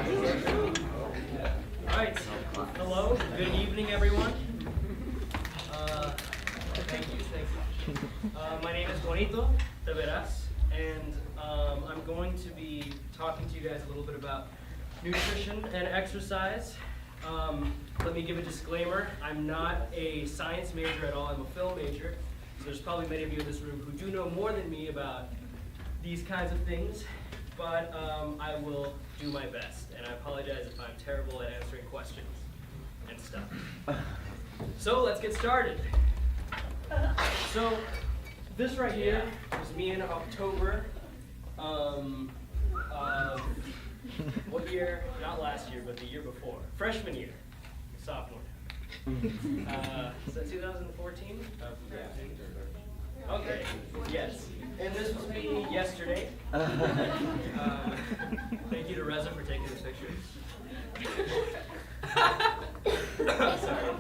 Alright, hello, good evening everyone. Thank you. My name is Juanito Taveras, and I'm going to be talking to you guys a little bit about nutrition and exercise. Let me give a disclaimer, I'm not a science major at all, I'm a film major. So there's probably many of you in this room who do know more than me about these kinds of things, but I will do my best, and I apologize if I'm terrible at answering questions and stuff. So let's get started. So this right here was me in October of what year? Not last year, but the year before. Freshman year, sophomore. Is that 2014? Okay, yes. And this was me yesterday. Thank you to Reza for taking this picture. Sorry.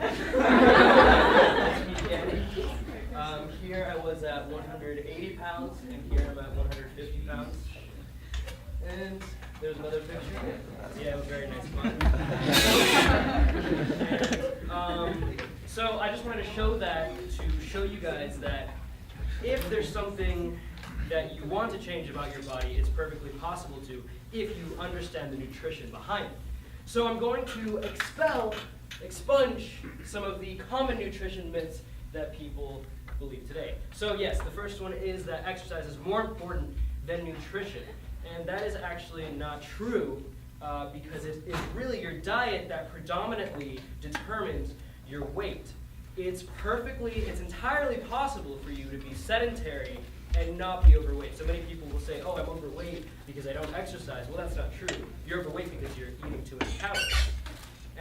Here I was at 180 pounds, and here I'm at 150 pounds. And there's another picture. Yeah, it was very nice fun. So I just wanted to show that to show you guys that if there's something that you want to change about your body, it's perfectly possible to if you understand the nutrition behind it. So I'm going to expunge some of the common nutrition myths that people believe today. So yes, the first one is that exercise is more important than nutrition. And that is actually not true because it's really your diet that predominantly determines your weight. It's entirely possible for you to be sedentary and not be overweight. So many people will say, oh, I'm overweight because I don't exercise. Well, that's not true. You're overweight because you're eating too many calories.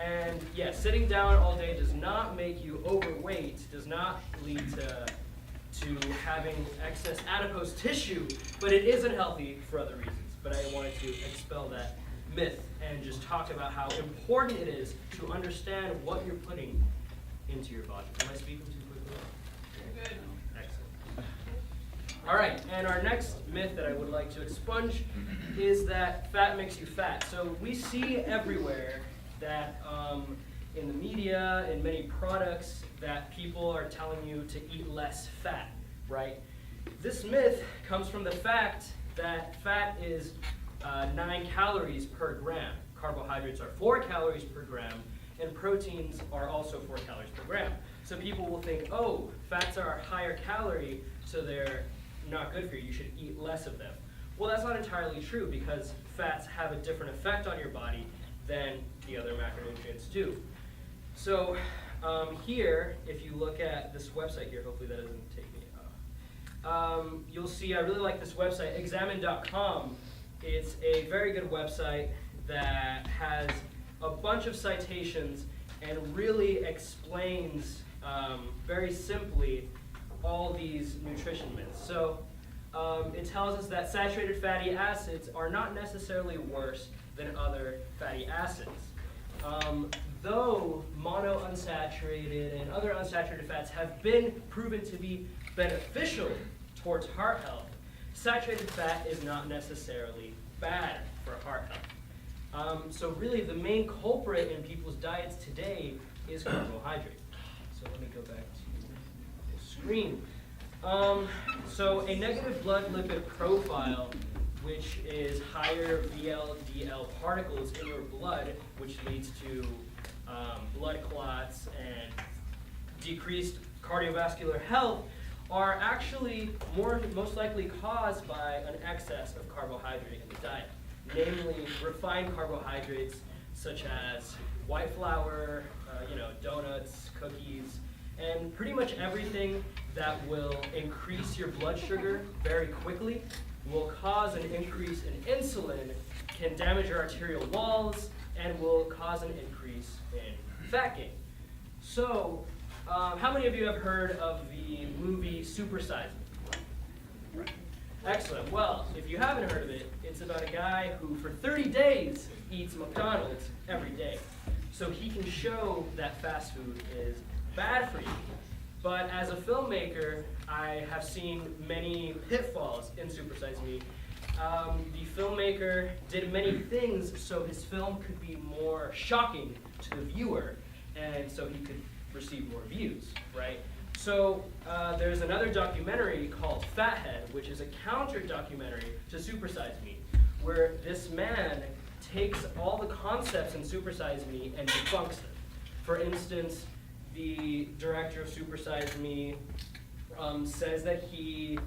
And yes, sitting down all day does not make you overweight, does not lead to having excess adipose tissue, but it is unhealthy for other reasons. But I wanted to expel that myth and just talk about how important it is to understand what you're putting into your body. Am I speaking too quickly? Good. Excellent. All right, and our next myth that I would like to expunge is that fat makes you fat. So we see everywhere that in the media, in many products, that people are telling you to eat less fat, right? This myth comes from the fact that fat is 9 calories per gram. Carbohydrates are 4 calories per gram, and proteins are also 4 calories per gram. So people will think, oh, fats are higher calorie, so they're not good for you. You should eat less of them. Well, that's not entirely true because fats have a different effect on your body than the other macronutrients do. So here, if you look at this website here, hopefully that doesn't take me off. You'll see I really like this website, examine.com. It's a very good website that has a bunch of citations and really explains very simply all these nutrition myths. So it tells us that saturated fatty acids are not necessarily worse than other fatty acids. Though monounsaturated and other unsaturated fats have been proven to be beneficial towards heart health, saturated fat is not necessarily bad for heart health. So really the main culprit in people's diets today is carbohydrate. So let me go back to the screen. So a negative blood lipid profile, which is higher VLDL particles in your blood, which leads to blood clots and decreased cardiovascular health, are actually most likely caused by an excess of carbohydrate in the diet, namely refined carbohydrates such as white flour, donuts, cookies, and pretty much everything that will increase your blood sugar very quickly, will cause an increase in insulin, can damage your arterial walls, and will cause an increase in fat gain. So, how many of you have heard of the movie Super Size Me? Excellent. Well, if you haven't heard of it, it's about a guy who for 30 days eats McDonald's every day. So he can show that fast food is bad for you. But as a filmmaker, I have seen many pitfalls in Super Size Me the filmmaker did many things so his film could be more shocking to the viewer, and so he could receive more views, right? So there's another documentary called Fathead, which is a counter-documentary to Super Size Me, where this man takes all the concepts in Super Size Me and debunks them. For instance, the director of Super Size Me says that he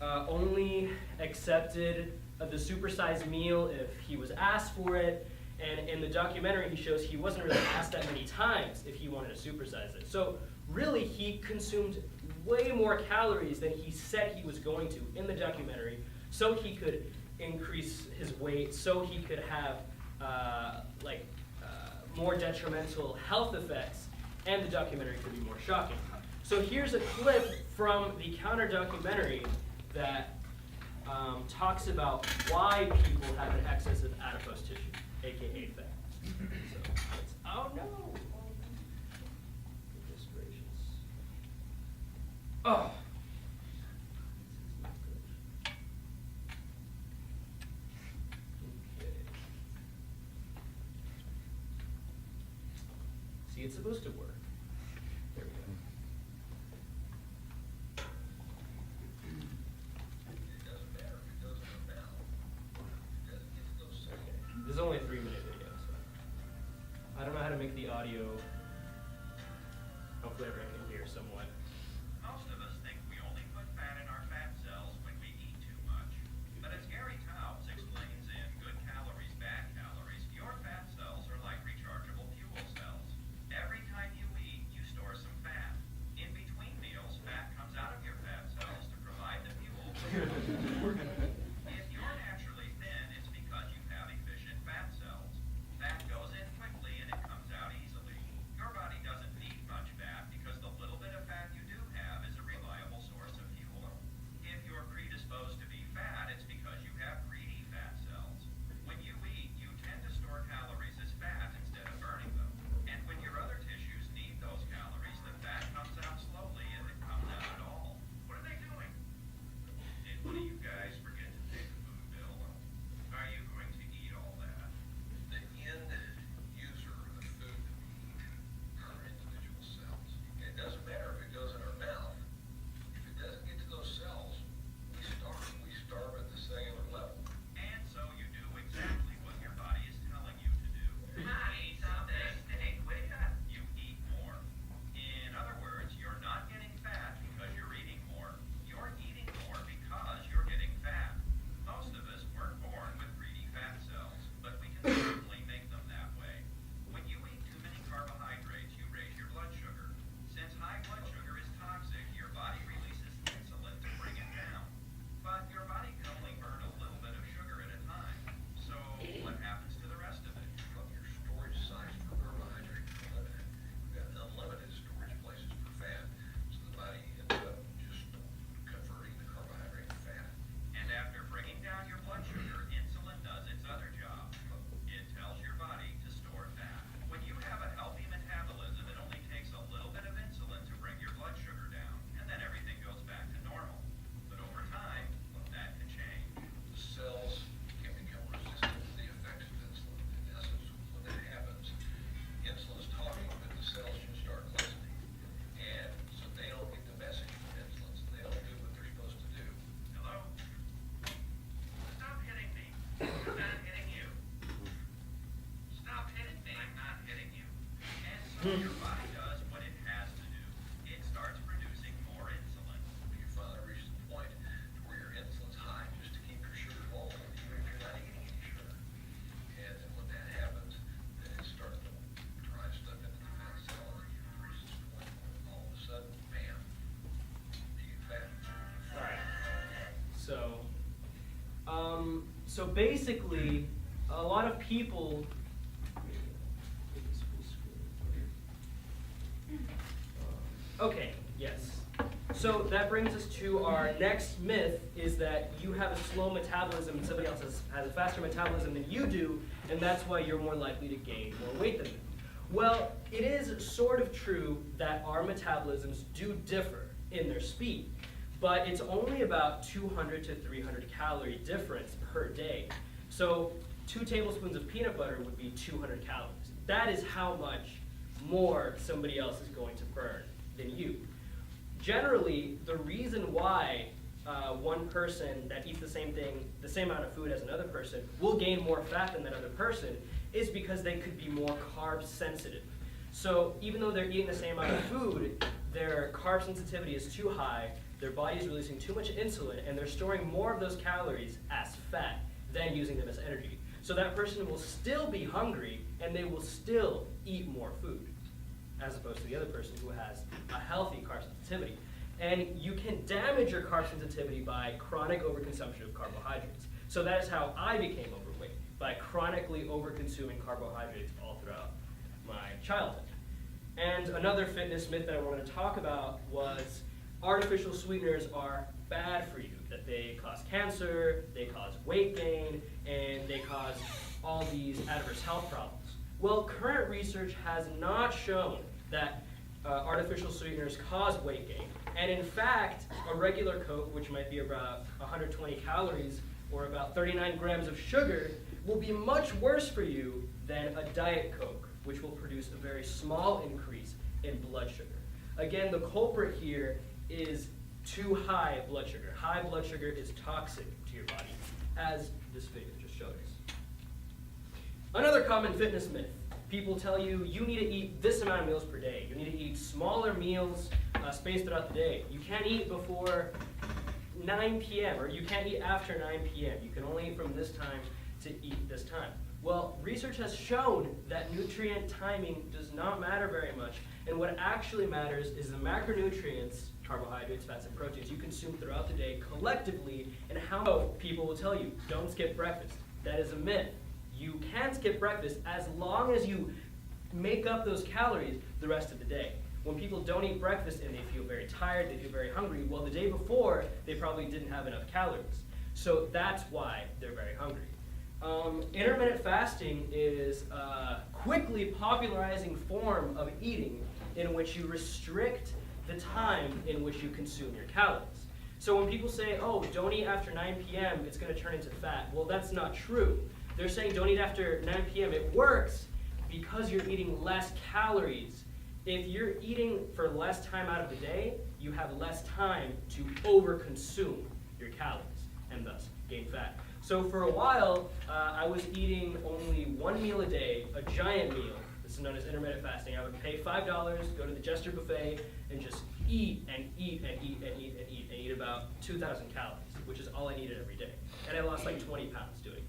only accepted the supersized meal if he was asked for it, and in the documentary he shows he wasn't really asked that many times if he wanted to supersize it. So really he consumed way more calories than he said he was going to in the documentary, so he could increase his weight, so he could have more detrimental health effects, and the documentary could be more shocking. So here's a clip from the counter-documentary that talks about why people have an excess of adipose tissue, aka fat. So oh no! Goodness gracious. Oh! Okay. See, it's supposed to work. There we go. This is only a 3-minute video, so I don't know how to make the audio. Hopefully everyone can hear somewhat. Most of us think we only put fat in our fat cells when we eat too much. But as Gary Taubes explains in Good Calories, Bad Calories, your fat cells are like rechargeable fuel cells. Every time you eat, you store some fat. In between meals, fat comes out of your fat cells to provide the fuel for your muscles. If you're naturally thin, it's because you have efficient fat cells. Fat goes in quickly and it comes out easily. Your body doesn't need much fat because the little bit of fat you do have is a reliable source of fuel. If you're predisposed to be fat, it's because you have greedy fat cells. When you eat, you tend to store calories as fat instead of burning them. And when your other tissues need those calories, the fat comes out slowly if it comes out at all. What are they doing? Did one of you guys forget to pay the food bill? Are you going to eat all that? The end user of the food that we eat are our individual cells. It doesn't matter if it goes in our mouth. If it doesn't get to those cells, we starve. We starve at the cellular level. And so you do exactly what your body is telling you to do. Eat something, stay with it. You eat more. In other words, you're not getting fat because you're eating more. You're eating more because you're getting fat. Most of us weren't born with greedy fat cells, but we can certainly make them that way. When you eat too many carbohydrates, you raise your blood sugar. Since high blood sugar is toxic, your body releases insulin to bring it down. But your body can only burn a little bit of sugar at a time. So what happens to the rest of it? Well, your storage size for carbohydrates is limited. We've got unlimited storage places for fat, so the body ends up just converting the carbohydrate to fat. And after bringing down your blood sugar, insulin does its other job. It tells your body to store fat. When you have a healthy metabolism, it only takes a little bit of insulin to bring your blood sugar down, and then everything goes back to normal. But over time, that can change. The cells can become resistant to the effects of insulin. In essence, when that happens, insulin's talking, but the cells just start listening. And so they don't get the message from insulin, so they don't do what they're supposed to do. Hello? Stop hitting me. I'm not hitting you. Stop hitting me. I'm not hitting you. And so your body does what it has to do. It starts producing more insulin. You finally reach the point where your insulin's high just to keep your sugar low, even if you're not eating any sugar. And then when that happens, then it starts to drive stuff into the fat cell, and you reach this point where all of a sudden, bam, you get fat. Alright. So basically, a lot of people. Okay, yes. So that brings us to our next myth, is that you have a slow metabolism and somebody else has a faster metabolism than you do, and that's why you're more likely to gain more weight than them. Well, it is sort of true that our metabolisms do differ in their speed, but it's only about 200 to 300 calorie difference per day. So 2 tablespoons of peanut butter would be 200 calories. That is how much more somebody else is going to burn than you. Generally, the reason why one person that eats the same amount of food as another person, will gain more fat than that other person is because they could be more carb sensitive. So even though they're eating the same amount of food, their carb sensitivity is too high, their body is releasing too much insulin, and they're storing more of those calories as fat than using them as energy. So that person will still be hungry, and they will still eat more food, as opposed to the other person who has a healthy carb sensitivity. And you can damage your carb sensitivity by chronic overconsumption of carbohydrates. So that is how I became overweight, by chronically overconsuming carbohydrates all throughout my childhood. And another fitness myth that I wanted to talk about was artificial sweeteners are bad for you, that they cause cancer, they cause weight gain, and they cause all these adverse health problems. Well, current research has not shown that artificial sweeteners cause weight gain. And in fact, a regular Coke, which might be about 120 calories or about 39 grams of sugar, will be much worse for you than a Diet Coke, which will produce a very small increase in blood sugar. Again, the culprit here is too high blood sugar. High blood sugar is toxic to your body, as this video just showed us. Another common fitness myth. People tell you, you need to eat this amount of meals per day. You need to eat smaller meals spaced throughout the day. You can't eat before 9 p.m. or you can't eat after 9 p.m. You can only eat from this time to eat this time. Well, research has shown that nutrient timing does not matter very much, and what actually matters is the macronutrients, carbohydrates, fats, and proteins you consume throughout the day collectively, and how people will tell you, don't skip breakfast. That is a myth. You can skip breakfast as long as you make up those calories the rest of the day. When people don't eat breakfast and they feel very tired, they feel very hungry, well, the day before, they probably didn't have enough calories. So that's why they're very hungry. Intermittent fasting is a quickly popularizing form of eating in which you restrict the time in which you consume your calories. So when people say, oh, don't eat after 9 p.m., it's going to turn into fat, well, that's not true. They're saying don't eat after 9 p.m. It works because you're eating less calories. If you're eating for less time out of the day, you have less time to overconsume your calories and thus gain fat. So for a while, I was eating only 1 meal a day, a giant meal. This is known as intermittent fasting. I would pay $5, go to the Jester Buffet, and just eat and eat and eat and eat and eat and eat about 2,000 calories, which is all I needed every day. And I lost like 20 pounds doing this.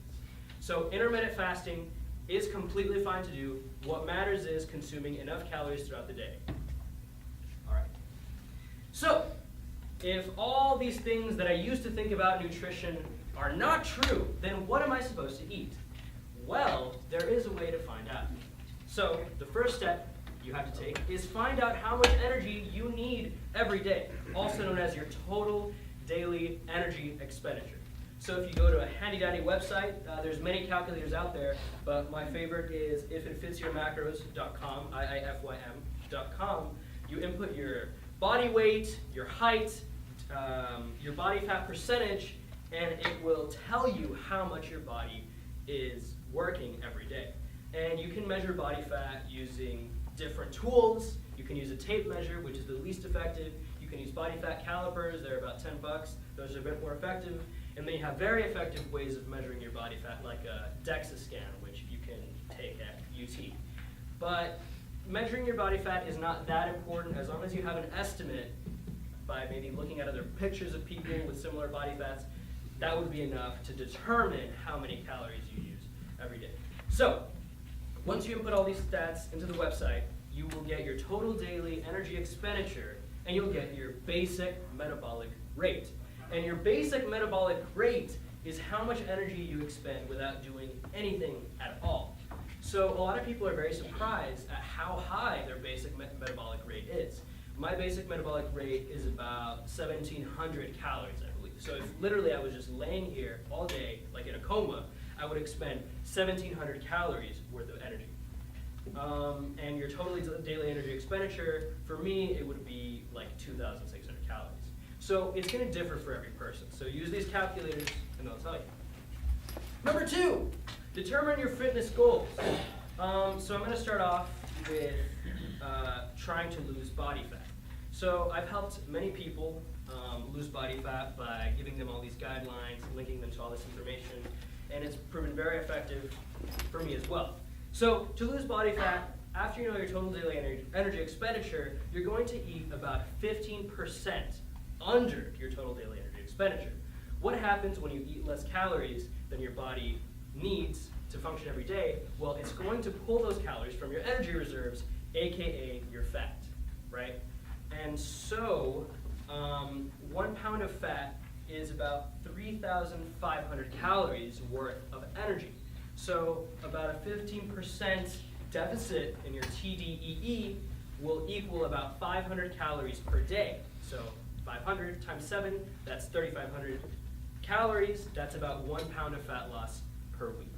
So intermittent fasting is completely fine to do. What matters is consuming enough calories throughout the day. All right. So if all these things that I used to think about nutrition are not true, then what am I supposed to eat? Well, there is a way to find out. So the first step you have to take is find out how much energy you need every day, also known as your total daily energy expenditure. So if you go to a handy dandy website, there's many calculators out there, but my favorite is ifitfitsyourmacros.com, IIFYM.com. You input your body weight, your height, your body fat percentage, and it will tell you how much your body is working every day. And you can measure body fat using different tools. You can use a tape measure, which is the least effective. You can use body fat calipers. They're about $10. Those are a bit more effective. And then you have very effective ways of measuring your body fat, like a DEXA scan, which you can take at UT. But measuring your body fat is not that important as long as you have an estimate by maybe looking at other pictures of people with similar body fats. That would be enough to determine how many calories you use every day. So once you input all these stats into the website, you will get your total daily energy expenditure, and you'll get your basic metabolic rate. And your basic metabolic rate is how much energy you expend without doing anything at all. So a lot of people are very surprised at how high their basic metabolic rate is. My basic metabolic rate is about 1,700 calories, I believe. So if literally I was just laying here all day, like in a coma, I would expend 1,700 calories worth of energy. And your total daily energy expenditure, for me, it would be like 2,600 calories. So it's going to differ for every person. So use these calculators and they'll tell you. Number 2, determine your fitness goals. So I'm going to start off with trying to lose body fat. So I've helped many people lose body fat by giving them all these guidelines, linking them to all this information, and it's proven very effective for me as well. So to lose body fat, after you know your total daily energy expenditure, you're going to eat about 15% under your total daily energy expenditure. What happens when you eat less calories than your body needs to function every day? Well, it's going to pull those calories from your energy reserves, aka your fat, right? And so 1 pound of fat is about 3,500 calories worth of energy. So about a 15% deficit in your TDEE will equal about 500 calories per day. So 500 times 7, that's 3,500 calories. That's about 1 pound of fat loss per week.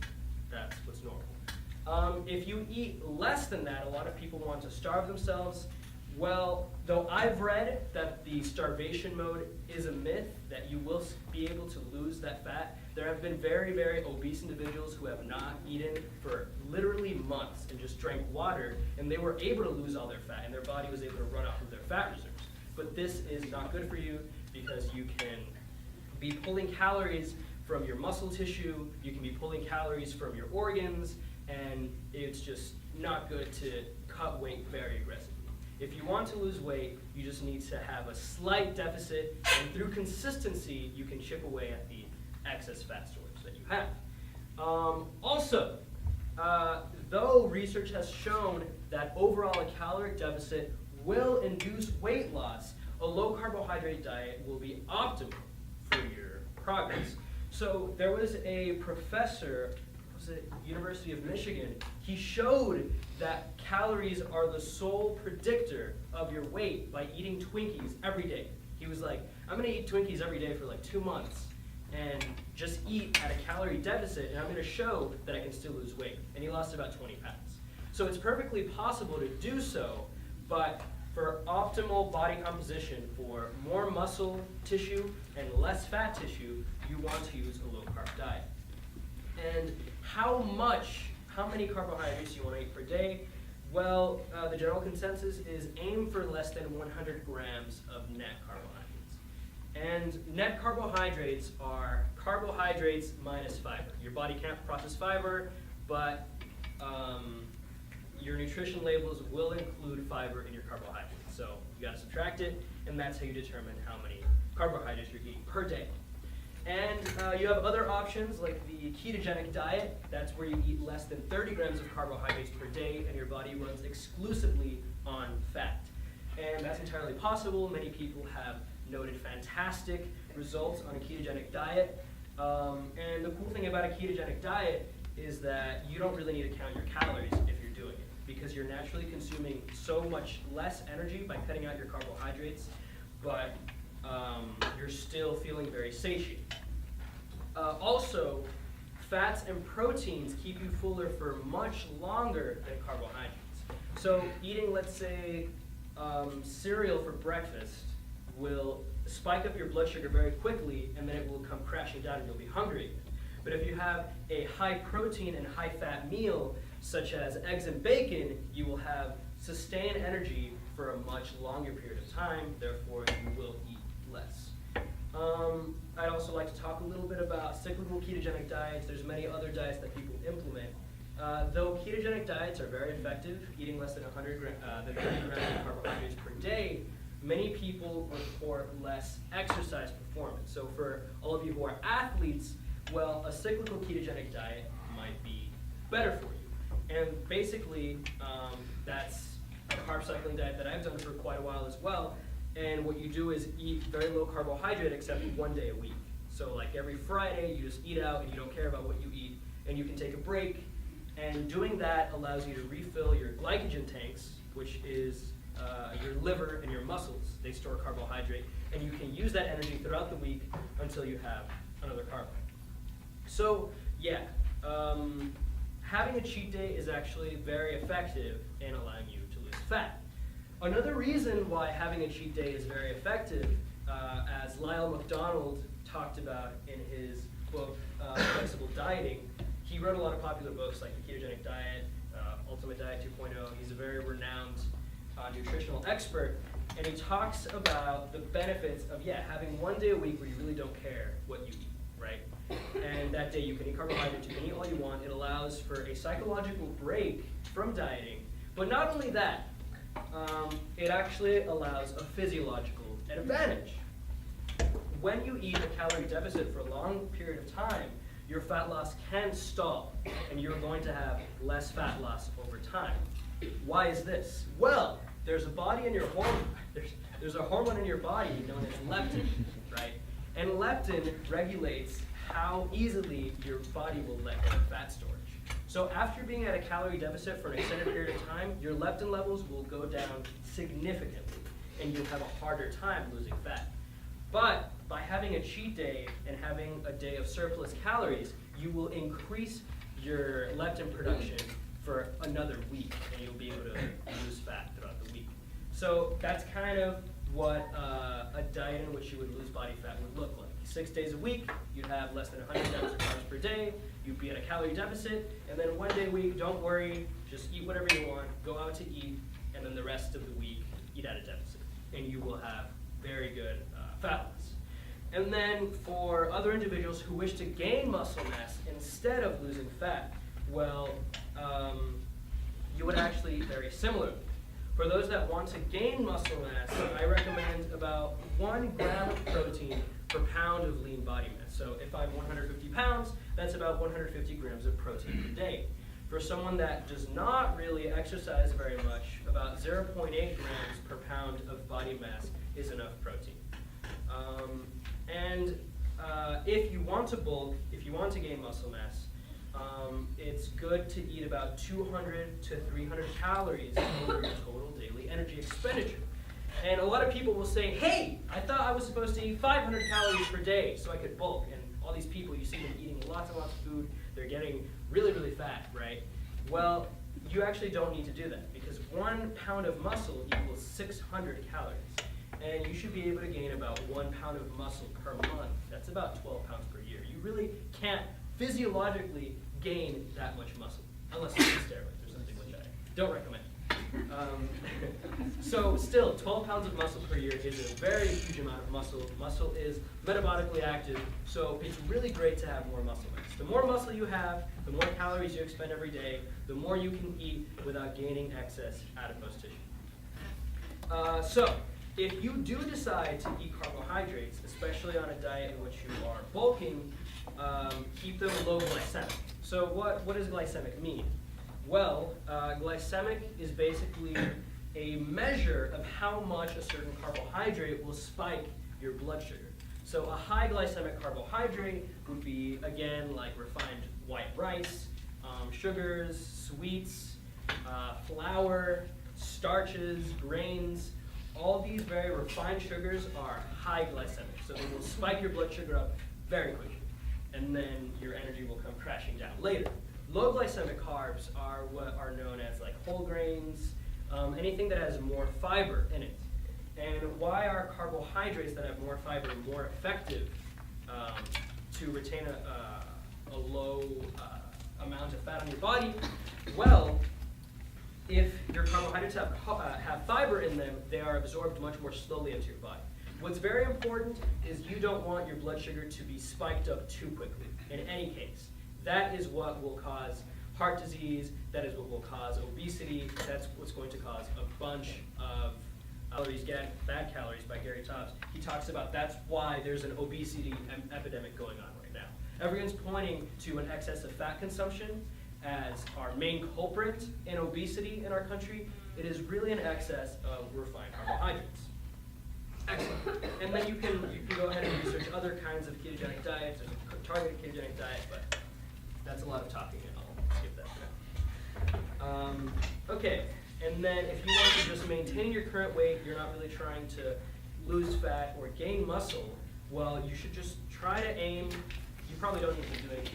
That's what's normal. If you eat less than that, a lot of people want to starve themselves. Well, though I've read that the starvation mode is a myth, that you will be able to lose that fat, there have been very, very obese individuals who have not eaten for literally months and just drank water, and they were able to lose all their fat, and their body was able to run off of their fat reserves. But this is not good for you because you can be pulling calories from your muscle tissue, you can be pulling calories from your organs, and it's just not good to cut weight very aggressively. If you want to lose weight, you just need to have a slight deficit, and through consistency, you can chip away at the excess fat storage that you have. Also, though research has shown that overall a caloric deficit will induce weight loss, a low carbohydrate diet will be optimal for your progress. So there was a professor, was it University of Michigan, he showed that calories are the sole predictor of your weight by eating Twinkies every day. He was like, I'm gonna eat Twinkies every day for like 2 months and just eat at a calorie deficit, and I'm gonna show that I can still lose weight. And he lost about 20 pounds. So it's perfectly possible to do so, but for optimal body composition, for more muscle tissue and less fat tissue, you want to use a low carb diet. And how many carbohydrates you want to eat per day? Well, the general consensus is aim for less than 100 grams of net carbohydrates. And net carbohydrates are carbohydrates minus fiber. Your body can't process fiber, but your nutrition labels will include fiber in your carbohydrates. So you gotta subtract it, and that's how you determine how many carbohydrates you're eating per day. And you have other options like the ketogenic diet. That's where you eat less than 30 grams of carbohydrates per day, and your body runs exclusively on fat. And that's entirely possible. Many people have noted fantastic results on a ketogenic diet. And the cool thing about a ketogenic diet is that you don't really need to count your calories if you're doing it, because you're naturally consuming so much less energy by cutting out your carbohydrates, but you're still feeling very satiated. Also, fats and proteins keep you fuller for much longer than carbohydrates. So eating, let's say, cereal for breakfast will spike up your blood sugar very quickly, and then it will come crashing down and you'll be hungry again. But if you have a high protein and high fat meal, such as eggs and bacon, you will have sustained energy for a much longer period of time, therefore you will eat less. I'd also like to talk a little bit about cyclical ketogenic diets. There's many other diets that people implement. Though ketogenic diets are very effective, eating less than 30 grams of carbohydrates per day, many people report less exercise performance. So for all of you who are athletes, well, a cyclical ketogenic diet might be better for you. And basically, that's a carb cycling diet that I've done for quite a while as well. And what you do is eat very low carbohydrate except 1 day a week. So like every Friday, you just eat out and you don't care about what you eat, and you can take a break. And doing that allows you to refill your glycogen tanks, which is your liver and your muscles. They store carbohydrate, and you can use that energy throughout the week until you have another carb. So yeah, having a cheat day is actually very effective in allowing you to lose fat. Another reason why having a cheat day is very effective as Lyle McDonald talked about in his book, Flexible Dieting, he wrote a lot of popular books like The Ketogenic Diet, Ultimate Diet 2.0. He's a very renowned nutritional expert, and he talks about the benefits of, having one day a week where you really don't care what you eat, right? And that day you can eat carbohydrates, you can eat all you want. It allows for a psychological break from dieting, but not only that, it actually allows a physiological advantage. When you eat a calorie deficit for a long period of time, your fat loss can stall, and you're going to have less fat loss over time. Why is this? Well, there's a hormone in your body known as leptin, right? And leptin regulates how easily your body will let go of fat storage. So after being at a calorie deficit for an extended period of time, your leptin levels will go down significantly, and you'll have a harder time losing fat. But by having a cheat day and having a day of surplus calories, you will increase your leptin production for another week, and you'll be able to lose fat throughout the week. So that's kind of what a diet in which you would lose body fat would look like. 6 days a week, you'd have less than 100 grams of carbs per day, you'd be at a calorie deficit, and then one day a week, don't worry, just eat whatever you want, go out to eat, and then the rest of the week, eat at a deficit. And you will have very good fat loss. And then for other individuals who wish to gain muscle mass instead of losing fat, well, you would actually very similarly. For those that want to gain muscle mass, I recommend about 1 gram of protein per pound of lean body mass. So if I'm 150 pounds, that's about 150 grams of protein per day. For someone that does not really exercise very much, about 0.8 grams per pound of body mass is enough protein. If you want to bulk, if you want to gain muscle mass, it's good to eat about 200 to 300 calories over your total daily energy expenditure. And a lot of people will say, hey, I thought I was supposed to eat 500 calories per day so I could bulk. And all these people, you see them eating lots and lots of food, they're getting really, really fat, right? Well, you actually don't need to do that, because 1 pound of muscle equals 600 calories. And you should be able to gain about 1 pound of muscle per month. That's about 12 pounds per year. You really can't physiologically gain that much muscle, unless you take steroids or something, which I don't recommend. So still, 12 pounds of muscle per year is a very huge amount of muscle. Muscle is metabolically active, so it's really great to have more muscle mass. The more muscle you have, the more calories you expend every day, the more you can eat without gaining excess adipose tissue. So if you do decide to eat carbohydrates, especially on a diet in which you are bulking, keep them low glycemic. So what does glycemic mean? Well, glycemic is basically a measure of how much a certain carbohydrate will spike your blood sugar. So a high glycemic carbohydrate would be, again, like refined white rice, sugars, sweets, flour, starches, grains. All these very refined sugars are high glycemic, so they will spike your blood sugar up very quickly, and then your energy will come crashing down later. Low glycemic carbs are what are known as like whole grains, anything that has more fiber in it. And why are carbohydrates that have more fiber more effective to retain a low amount of fat on your body? Well, if your carbohydrates have fiber in them, they are absorbed much more slowly into your body. What's very important is you don't want your blood sugar to be spiked up too quickly, in any case. That is what will cause heart disease, that is what will cause obesity, that's what's going to cause a bunch of calories, bad calories by Gary Taubes. He talks about that's why there's an obesity epidemic going on right now. Everyone's pointing to an excess of fat consumption as our main culprit in obesity in our country. It is really an excess of refined carbohydrates. Excellent. And then you can go ahead and research other kinds of ketogenic diets. There's a targeted ketogenic diet, but that's a lot of talking, and I'll skip that for now. Okay, and then if you want to just maintain your current weight, you're not really trying to lose fat or gain muscle, well, you should just try to aim. You probably don't need to be doing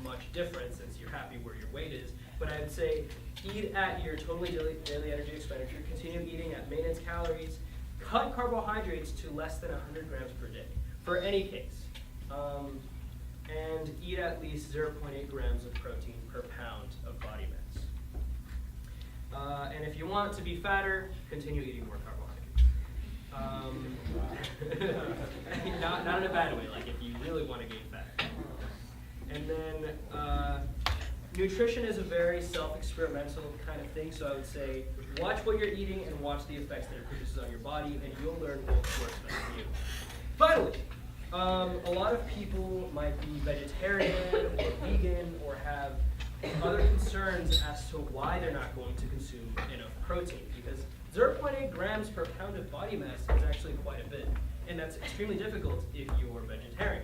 much different since you're happy where your weight is, but I would say eat at your totally daily energy expenditure, continue eating at maintenance calories, cut carbohydrates to less than 100 grams per day for any case. And eat at least 0.8 grams of protein per pound of body mass. And if you want to be fatter, continue eating more carbohydrates. Not in a bad way, like if you really want to gain fat. And then nutrition is a very self-experimental kind of thing, so I would say watch what you're eating and watch the effects that it produces on your body, and you'll learn what works best for you. Finally, a lot of people might be vegetarian or vegan or have other concerns as to why they're not going to consume enough protein, because 0.8 grams per pound of body mass is actually quite a bit, and that's extremely difficult if you're vegetarian.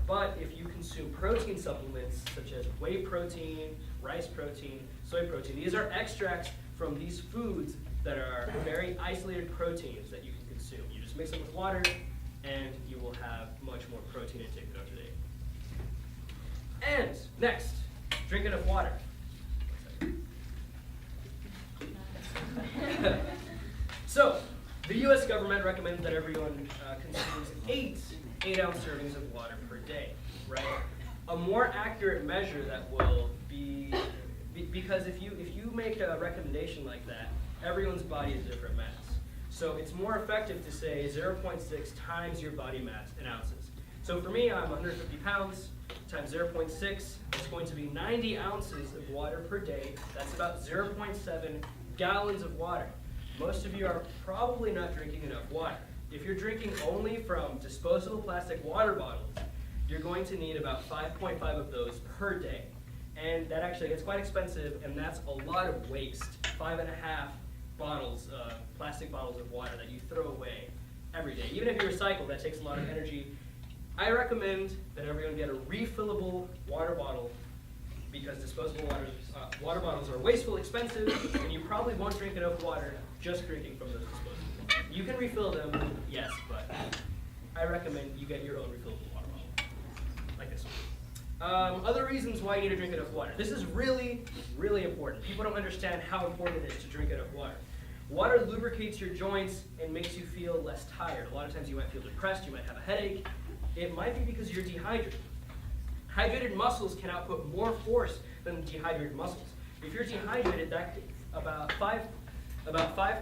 But if you consume protein supplements such as whey protein, rice protein, soy protein, these are extracts from these foods that are very isolated proteins that you can consume. You just mix them with water, and you will have much more protein intake throughout the day. And next, drink enough water. So, the US government recommends that everyone consumes 8-ounce servings of water per day, right? A more accurate measure that will be, because if you make a recommendation like that, everyone's body is different mass. So it's more effective to say 0.6 times your body mass in ounces. So for me, I'm 150 pounds times 0.6, it's going to be 90 ounces of water per day. That's about 0.7 gallons of water. Most of you are probably not drinking enough water. If you're drinking only from disposable plastic water bottles, you're going to need about 5.5 of those per day. And that actually gets quite expensive, and that's a lot of waste. 5.5 bottles, plastic bottles of water that you throw away every day. Even if you recycle, that takes a lot of energy. I recommend that everyone get a refillable water bottle, because disposable water bottles are wasteful, expensive, and you probably won't drink enough water just drinking from those disposables. You can refill them, yes, but I recommend you get your own refillable water bottle, like this one. Other reasons why you need to drink enough water. This is really, really important. People don't understand how important it is to drink enough water. Water lubricates your joints and makes you feel less tired. A lot of times you might feel depressed, you might have a headache. It might be because you're dehydrated. Hydrated muscles can output more force than dehydrated muscles. If you're dehydrated, that about 5%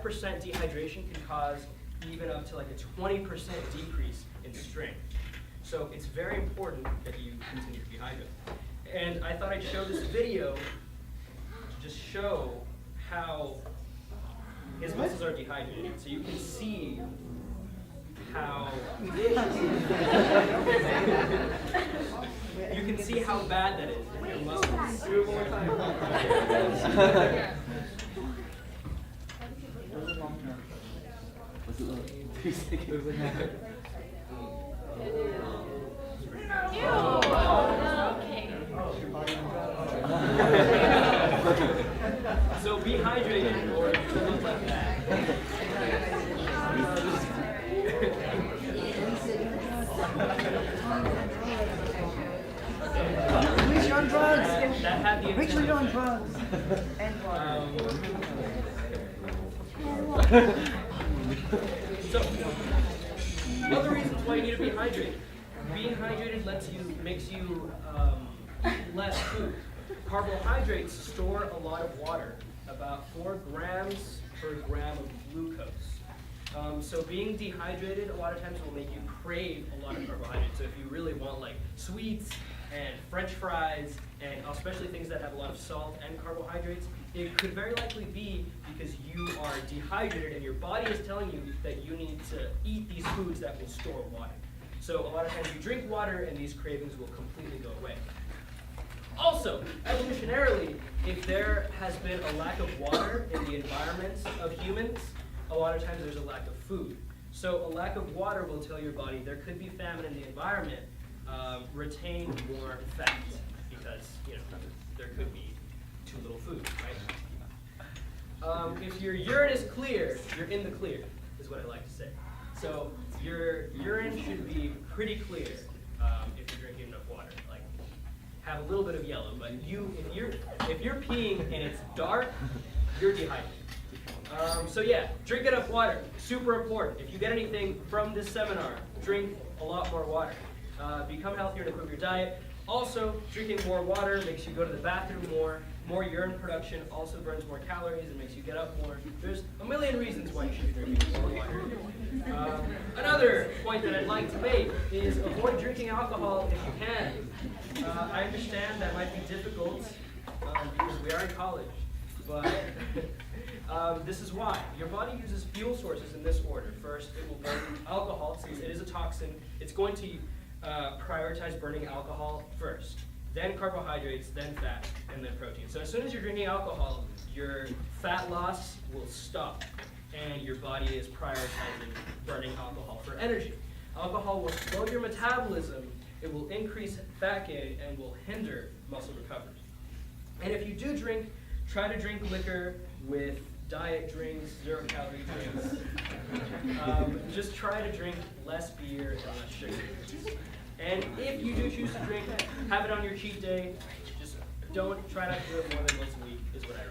dehydration can cause even up to like a 20% decrease in strength. So it's very important that you continue to be hydrated. And I thought I'd show this video to just show how his muscles are dehydrated. So you can see how you can see how bad that is in your muscles. Do it one more time. So be hydrated or you will look like that. Which on drugs? That had the Which intended on effect. drugs? And water. So, other reasons why you need to be hydrated. Being hydrated makes you less food. Carbohydrates store a lot of water, about 4 grams per gram of glucose. So being dehydrated a lot of times will make you crave a lot of carbohydrates. So if you really want like sweets and French fries, and especially things that have a lot of salt and carbohydrates, it could very likely be because you are dehydrated and your body is telling you that you need to eat these foods that will store water. So a lot of times you drink water and these cravings will completely go away. Also, evolutionarily, if there has been a lack of water in the environments of humans, a lot of times there's a lack of food. So a lack of water will tell your body there could be famine in the environment, retain more fat, because there could be too little food, right? If your urine is clear, you're in the clear, is what I like to say. So your urine should be pretty clear if you're drinking enough water. Like, have a little bit of yellow, but if you're peeing and it's dark, you're dehydrated. So yeah, drink enough water, super important. If you get anything from this seminar, drink a lot more water. Become healthier and improve your diet. Also, drinking more water makes you go to the bathroom more. More urine production also burns more calories and makes you get up more. There's a million reasons why you should be drinking more water. Another point that I'd like to make is avoid drinking alcohol if you can. I understand that might be difficult because we are in college, but this is why. Your body uses fuel sources in this order. First, it will burn alcohol since it is a toxin. It's going to prioritize burning alcohol first, then carbohydrates, then fat, and then protein. So as soon as you're drinking alcohol, your fat loss will stop, and your body is prioritizing burning alcohol for energy. Alcohol will slow your metabolism, it will increase fat gain, and will hinder muscle recovery. And if you do drink, try to drink liquor with diet drinks, 0-calorie drinks. Just try to drink less beer and less sugar. And if you do choose to drink, have it on your cheat day. Just don't try not to do it more than once a week is what I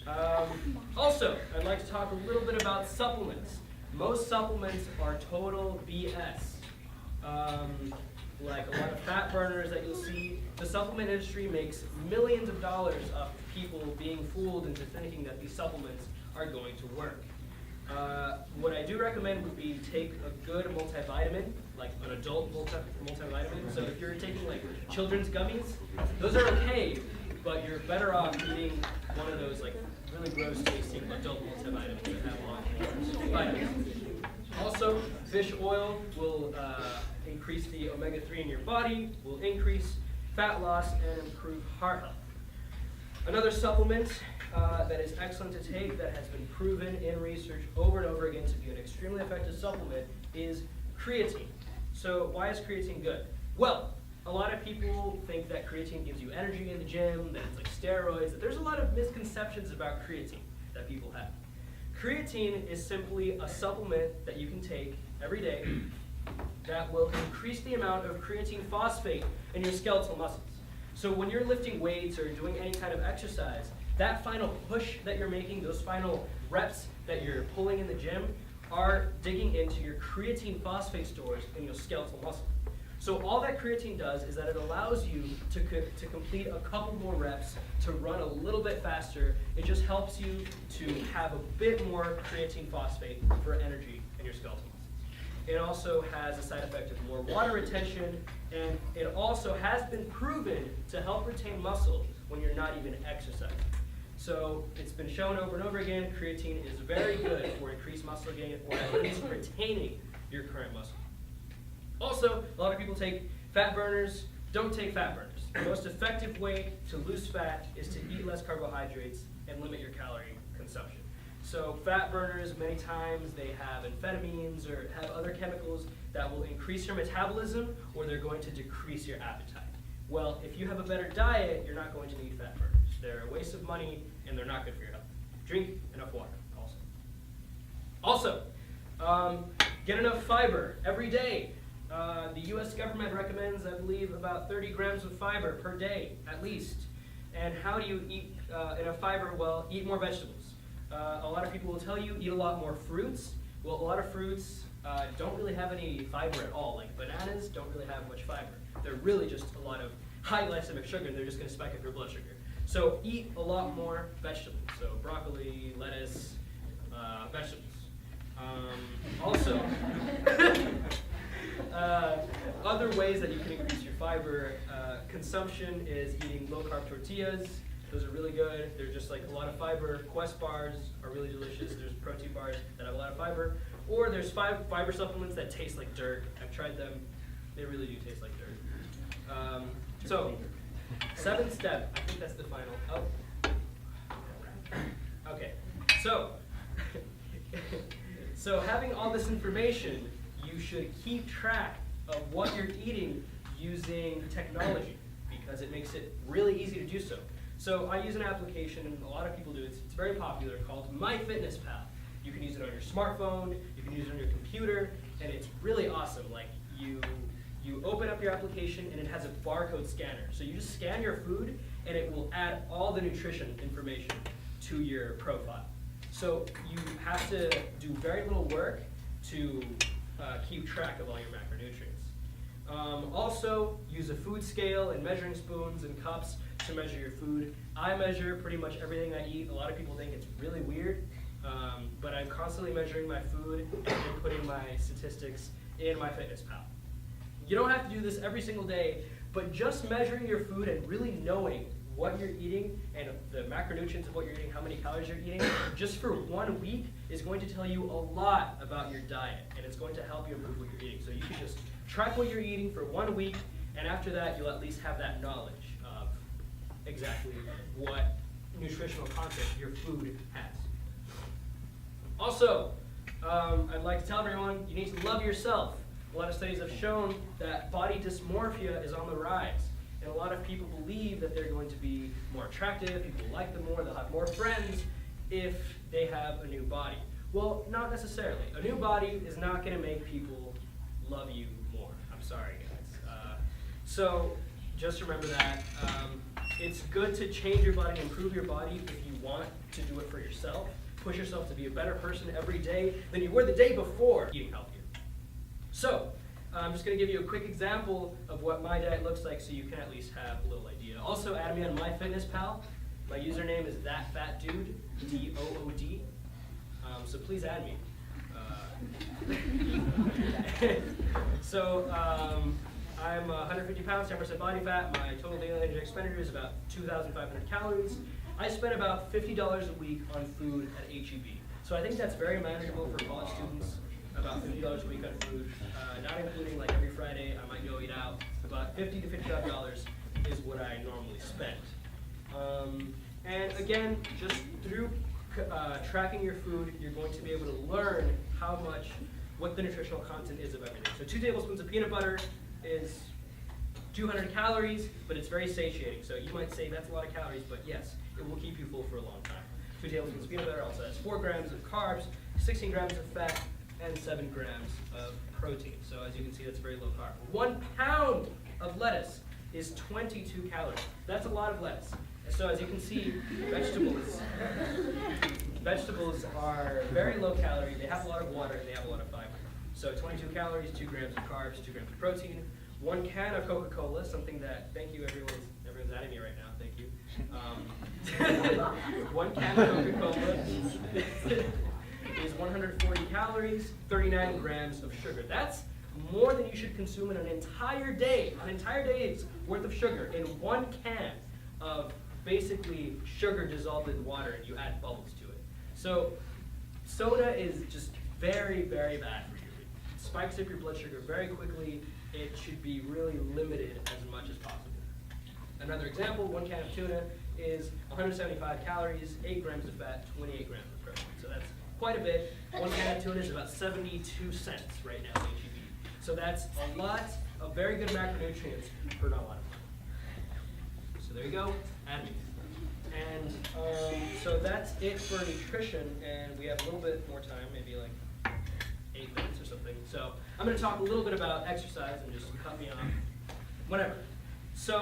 recommend. Also, I'd like to talk a little bit about supplements. Most supplements are total BS. Like a lot of fat burners that you'll see, the supplement industry makes millions of dollars off of people being fooled into thinking that these supplements are going to work. What I do recommend would be take a good multivitamin, like an adult multivitamin. So if you're taking like children's gummies, those are okay, but you're better off eating one of those like really gross tasting adult multivitamins that have a lot more vitamins. Also, fish oil will increase the omega-3 in your body, will increase fat loss, and improve heart health. Another supplement that is excellent to take that has been proven in research over and over again to be an extremely effective supplement is creatine. So why is creatine good? Well, a lot of people think that creatine gives you energy in the gym, that it's like steroids, that there's a lot of misconceptions about creatine that people have. Creatine is simply a supplement that you can take every day that will increase the amount of creatine phosphate in your skeletal muscles. So when you're lifting weights or doing any kind of exercise, that final push that you're making, those final reps that you're pulling in the gym, are digging into your creatine phosphate stores in your skeletal muscle. So all that creatine does is that it allows you to complete a couple more reps, to run a little bit faster. It just helps you to have a bit more creatine phosphate for energy in your skeletal muscles. It also has a side effect of more water retention, and it also has been proven to help retain muscle when you're not even exercising. So it's been shown over and over again, creatine is very good for increased muscle gain or at least retaining your current muscle. Also, a lot of people take fat burners. Don't take fat burners. The most effective way to lose fat is to eat less carbohydrates and limit your calorie consumption. So fat burners, many times they have amphetamines or have other chemicals that will increase your metabolism, or they're going to decrease your appetite. Well, if you have a better diet, you're not going to need fat burners. They're a waste of money, and they're not good for your health. Drink enough water, also. Get enough fiber every day. The U.S. government recommends, I believe, about 30 grams of fiber per day, at least. And how do you eat enough fiber? Well, eat more vegetables. A lot of people will tell you, eat a lot more fruits. Well, a lot of fruits don't really have any fiber at all. Like bananas don't really have much fiber. They're really just a lot of high glycemic sugar, and they're just going to spike up your blood sugar. So eat a lot more vegetables. So broccoli, lettuce, vegetables. Also, other ways that you can increase your fiber consumption is eating low-carb tortillas. Those are really good. They're just like a lot of fiber. Quest bars are really delicious. There's protein bars that have a lot of fiber. Or there's fiber supplements that taste like dirt. I've tried them. They really do taste like dirt. So, seventh step. I think that's the final. Oh. Okay. So having all this information, you should keep track of what you're eating using technology, because it makes it really easy to do so. So I use an application, and a lot of people do. It's very popular, called MyFitnessPal. You can use it on your smartphone, you can use it on your computer, and it's really awesome. Like you open up your application, and it has a barcode scanner. So you just scan your food, and it will add all the nutrition information to your profile. So you have to do very little work to keep track of all your macronutrients. Also, use a food scale and measuring spoons and cups to measure your food. I measure pretty much everything I eat. A lot of people think it's really weird, but I'm constantly measuring my food and putting my statistics in MyFitnessPal. You don't have to do this every single day, but just measuring your food and really knowing what you're eating and the macronutrients of what you're eating, how many calories you're eating, just for 1 week is going to tell you a lot about your diet, and it's going to help you improve what you're eating. So you can just track what you're eating for 1 week, and after that, you'll at least have that knowledge of exactly what nutritional content your food has. Also, I'd like to tell everyone, you need to love yourself. A lot of studies have shown that body dysmorphia is on the rise. And a lot of people believe that they're going to be more attractive, people like them more, they'll have more friends if they have a new body. Well, not necessarily. A new body is not going to make people love you more. I'm sorry, guys. So just remember that. It's good to change your body and improve your body if you want to do it for yourself. Push yourself to be a better person every day than you were the day before eating healthier. So, I'm just going to give you a quick example of what my diet looks like so you can at least have a little idea. Also, add me on MyFitnessPal. My username is ThatFatDude, DOOD. So please add me. I'm 150 pounds, 10% body fat. My total daily energy expenditure is about 2,500 calories. I spend about $50 a week on food at HEB. So I think that's very manageable for college students. About $50 a week on food, not including like every Friday I might go eat out. About $50 to $55 is what I normally spend. And again, just through tracking your food, you're going to be able to learn what the nutritional content is of everything. So 2 tablespoons of peanut butter is 200 calories, but it's very satiating. So you might say that's a lot of calories, but yes, it will keep you full for a long time. 2 tablespoons of peanut butter also has 4 grams of carbs, 16 grams of fat, and 7 grams of protein. So as you can see, that's very low carb. 1 pound of lettuce is 22 calories. That's a lot of lettuce. So as you can see, vegetables are very low calorie. They have a lot of water and they have a lot of fiber. So 22 calories, 2 grams of carbs, 2 grams of protein. 1 can of Coca-Cola, something that, thank you, everyone's at me right now, thank you. 1 can of Coca-Cola is 140 calories, 39 grams of sugar. That's more than you should consume in an entire day. An entire day's worth of sugar in 1 can of basically sugar dissolved in water, and you add bubbles to it. So soda is just very, very bad for you. It spikes up your blood sugar very quickly. It should be really limited as much as possible. Another example, 1 can of tuna is 175 calories, 8 grams of fat, 28 grams of protein. So that's quite a bit. 1 can of tuna is about 72 cents right now at HEB. So that's a lot of very good macronutrients for not a lot of money. So there you go, add me. And so that's it for nutrition, and we have a little bit more time, maybe like 8 minutes or something. So I'm going to talk a little bit about exercise and just cut me off, whatever. So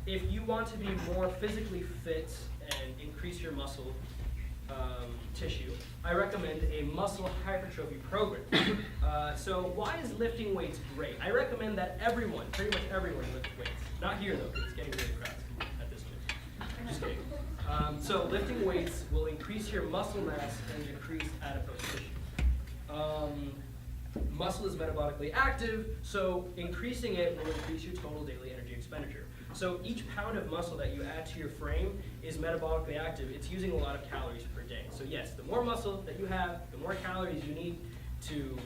if you want to be more physically fit and increase your muscle tissue, I recommend a muscle hypertrophy program. So why is lifting weights great? I recommend that everyone, pretty much everyone, lift weights. Not here though, because it's getting really crowded at this point. Just kidding. So lifting weights will increase your muscle mass and decrease adipose tissue. Muscle is metabolically active, so increasing it will increase your total daily energy expenditure. So each pound of muscle that you add to your frame is metabolically active. It's using a lot of calories per day. So yes, the more muscle that you have, the more calories you need to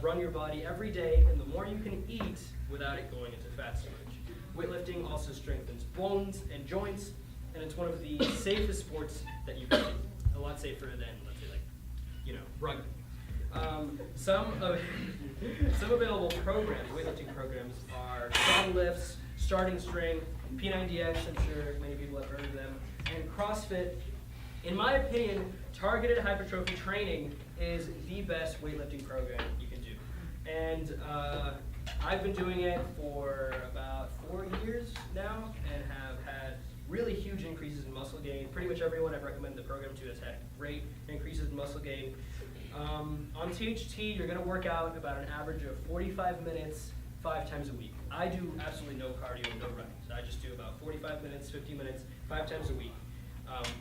run your body every day, and the more you can eat without it going into fat storage. Weightlifting also strengthens bones and joints, and it's one of the safest sports that you can do. A lot safer than, let's say, rugby. Some available programs, weightlifting programs, are strong lifts, starting strength, P90X, I'm sure many people have heard of them, and CrossFit. In my opinion, targeted hypertrophy training is the best weightlifting program you can do. And I've been doing it for about 4 years now and have had really huge increases in muscle gain. Pretty much everyone I've recommended the program to has had great increases in muscle gain. On THT, you're going to work out about an average of 45 minutes 5 times a week. I do absolutely no cardio, no running. So I just do about 45 minutes, 50 minutes, 5 times a week.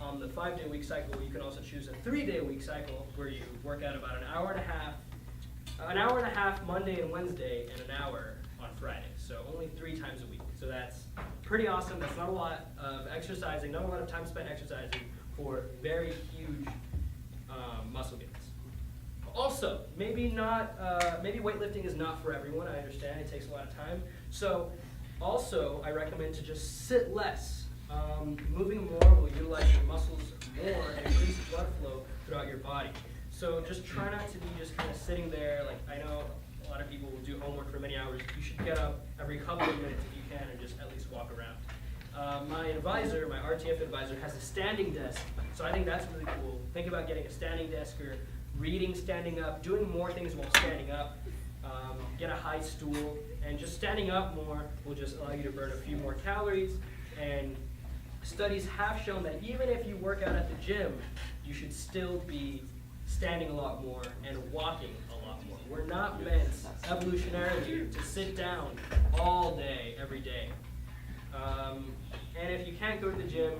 On the 5-day-a-week cycle, you can also choose a 3-day-a-week cycle where you work out about an hour and a half Monday and Wednesday, and an hour on Friday. So only 3 times a week. So that's pretty awesome. That's not a lot of exercising, not a lot of time spent exercising for very huge muscle gains. Also, maybe weightlifting is not for everyone. I understand it takes a lot of time. So also, I recommend to just sit less. Moving more will utilize your muscles more and increase blood flow throughout your body. So just try not to be just kind of sitting there. Like, I know a lot of people will do homework for many hours. You should get up every couple of minutes if you can and just at least walk around. My advisor, my RTF advisor, has a standing desk. So I think that's really cool. Think about getting a standing desk or reading standing up, doing more things while standing up. Get a high stool, and just standing up more will just allow you to burn a few more calories. And studies have shown that even if you work out at the gym, you should still be standing a lot more and walking a lot more. We're not meant evolutionarily to sit down all day, every day. And if you can't go to the gym,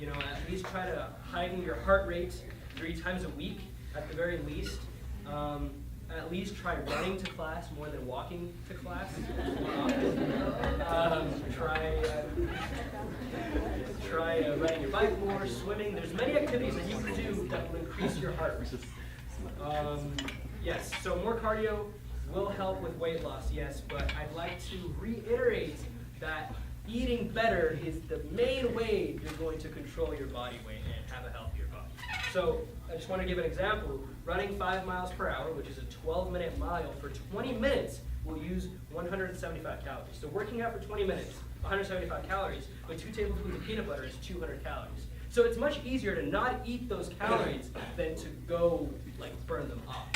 at least try to heighten your heart rate 3 times a week at the very least. At least try running to class more than walking to class. Try riding your bike more, swimming. There's many activities that you can do that will increase your heart rate. Yes, so more cardio will help with weight loss, yes, but I'd like to reiterate that eating better is the main way you're going to control your body weight and have a healthier body. So I just want to give an example. Running 5 miles per hour, which is a 12-minute mile, for 20 minutes will use 175 calories. So working out for 20 minutes, 175 calories, with 2 tablespoons of peanut butter is 200 calories. So it's much easier to not eat those calories than to go burn them off.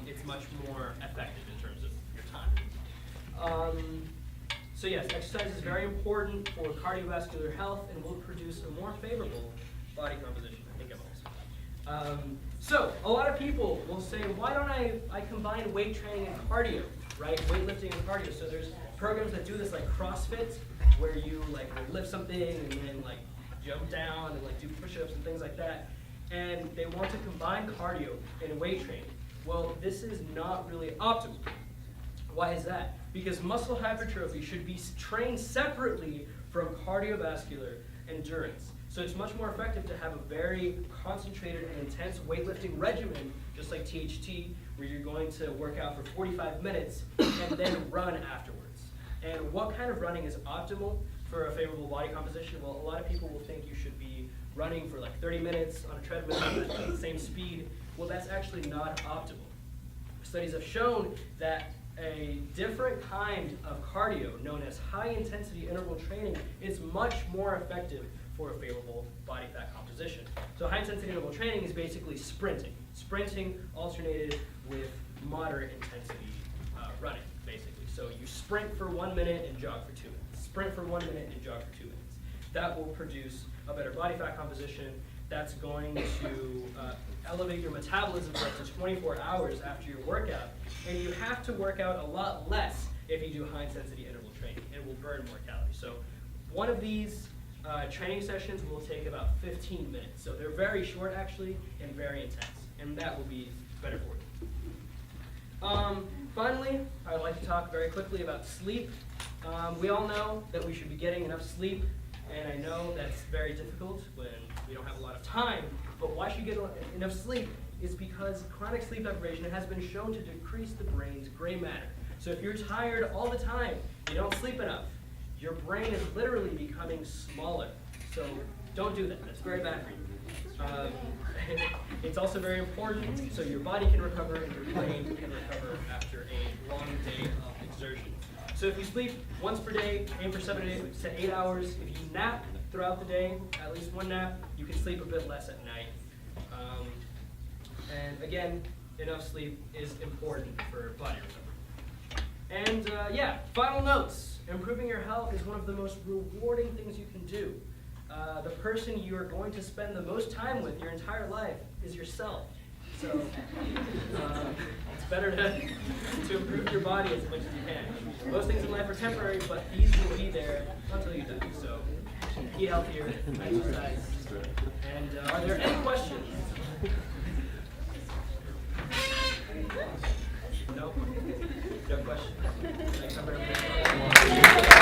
It's much more effective in terms of your time. So yes, exercise is very important for cardiovascular health and will produce a more favorable body composition. I think I'm also. So a lot of people will say, why don't I combine weight training and cardio, right? Weightlifting and cardio. So there's programs that do this like CrossFit, where you will lift something and then jump down and do push-ups and things like that. And they want to combine cardio and weight training. Well, this is not really optimal. Why is that? Because muscle hypertrophy should be trained separately from cardiovascular endurance. So it's much more effective to have a very concentrated and intense weightlifting regimen, just like THT, where you're going to work out for 45 minutes and then run afterwards. And what kind of running is optimal for a favorable body composition? Well, a lot of people will think you should be running for 30 minutes on a treadmill at the same speed. Well, that's actually not optimal. Studies have shown that a different kind of cardio, known as high-intensity interval training, is much more effective for a favorable body fat composition. So high-intensity interval training is basically sprinting. Sprinting alternated with moderate intensity running, basically. So you sprint for 1 minute and jog for 2 minutes. Sprint for 1 minute and jog for 2 minutes. That will produce a better body fat composition. That's going to elevate your metabolism for up to 24 hours after your workout. And you have to work out a lot less if you do high-intensity interval training. It will burn more calories. So one of these training sessions will take about 15 minutes. So they're very short, actually, and very intense. And that will be better for you. Finally, I'd like to talk very quickly about sleep. We all know that we should be getting enough sleep. And I know that's very difficult when we don't have a lot of time, but why should you get enough sleep is because chronic sleep deprivation has been shown to decrease the brain's gray matter. So if you're tired all the time, you don't sleep enough, your brain is literally becoming smaller. So don't do that. That's very bad for you. It's also very important so your body can recover and your brain can recover after a long day of exertion. So if you sleep once per day, aim for 7 to 8 hours. If you nap throughout the day, at least one nap, you can sleep a bit less at night. And again, enough sleep is important for body recovery. And yeah, final notes. Improving your health is one of the most rewarding things you can do. The person you are going to spend the most time with your entire life is yourself. So it's better to improve your body as much as you can. Most things in life are temporary, but these will be there until you die. So eat healthier, exercise. And are there any questions? No? No questions? Did I cover everything?